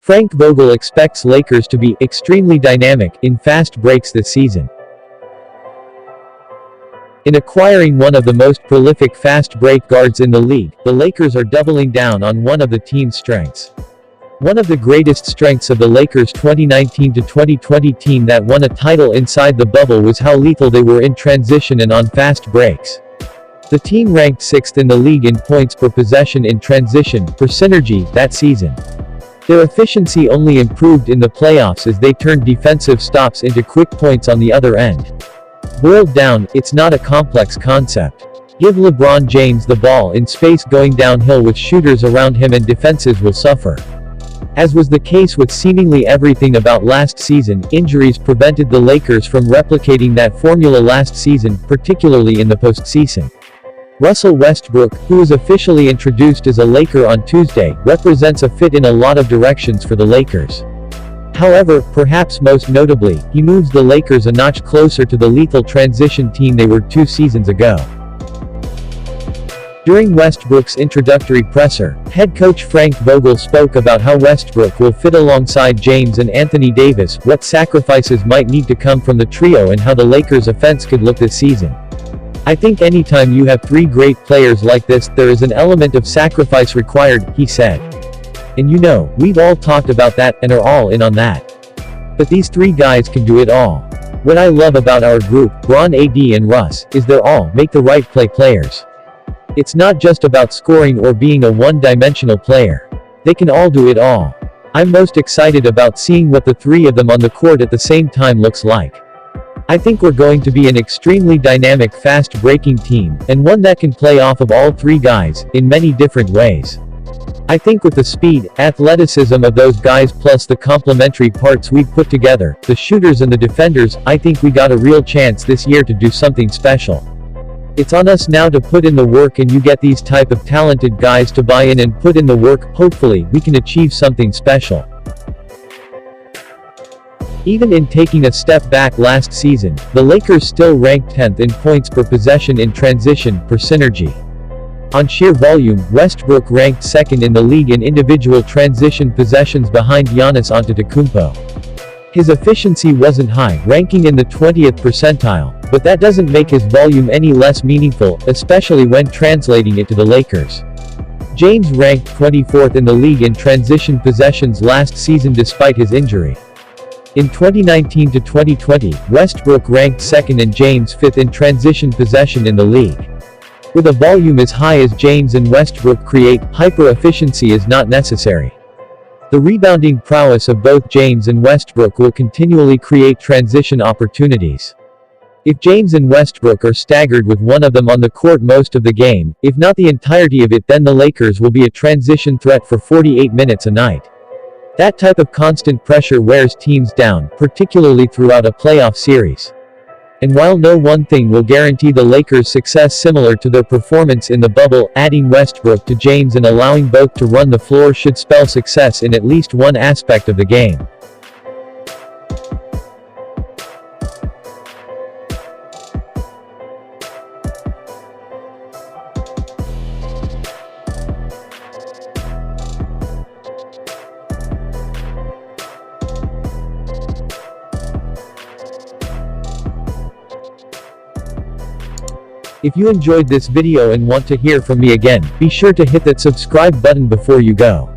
Frank Vogel expects Lakers to be extremely dynamic in fast breaks this season. In acquiring one of the most prolific fast break guards in the league, the Lakers are doubling down on one of the team's strengths. One of the greatest strengths of the Lakers' 2019-2020 team that won a title inside the bubble was how lethal they were in transition and on fast breaks. The team ranked 6th in the league in points per possession in transition per synergy that season. Their efficiency only improved in the playoffs as they turned defensive stops into quick points on the other end. Boiled down, it's not a complex concept. Give LeBron James the ball in space going downhill with shooters around him and defenses will suffer. As was the case with seemingly everything about last season, injuries prevented the Lakers from replicating that formula last season, particularly in the postseason. Russell Westbrook, who was officially introduced as a Laker on Tuesday, represents a fit in a lot of directions for the Lakers. However, perhaps most notably, he moves the Lakers a notch closer to the lethal transition team they were 2 seasons ago. During Westbrook's introductory presser, head coach Frank Vogel spoke about how Westbrook will fit alongside James and Anthony Davis, what sacrifices might need to come from the trio and how the Lakers' offense could look this season. "I think anytime you have 3 great players like this, there is an element of sacrifice required," he said. "And you know, we've all talked about that, and are all in on that. But these 3 guys can do it all. What I love about our group, Bron, AD and Russ, is they're all make the right play players. It's not just about scoring or being a one-dimensional player. They can all do it all. I'm most excited about seeing what the 3 of them on the court at the same time looks like. I think we're going to be an extremely dynamic fast-breaking team, and one that can play off of all 3 guys, in many different ways. I think with the speed, athleticism of those guys plus the complementary parts we've put together, the shooters and the defenders, I think we got a real chance this year to do something special. It's on us now to put in the work, and you get these type of talented guys to buy in and put in the work, hopefully, we can achieve something special." Even in taking a step back last season, the Lakers still ranked 10th in points per possession in transition per synergy. On sheer volume, Westbrook ranked 2nd in the league in individual transition possessions behind Giannis Antetokounmpo. His efficiency wasn't high, ranking in the 20th percentile, but that doesn't make his volume any less meaningful, especially when translating it to the Lakers. James ranked 24th in the league in transition possessions last season despite his injury. In 2019-2020, Westbrook ranked 2nd and James 5th in transition possession in the league. With a volume as high as James and Westbrook create, hyper-efficiency is not necessary. The rebounding prowess of both James and Westbrook will continually create transition opportunities. If James and Westbrook are staggered with one of them on the court most of the game, if not the entirety of it, then the Lakers will be a transition threat for 48 minutes a night. That type of constant pressure wears teams down, particularly throughout a playoff series. And while no one thing will guarantee the Lakers' success similar to their performance in the bubble, adding Westbrook to James and allowing both to run the floor should spell success in at least one aspect of the game. If you enjoyed this video and want to hear from me again, be sure to hit that subscribe button before you go.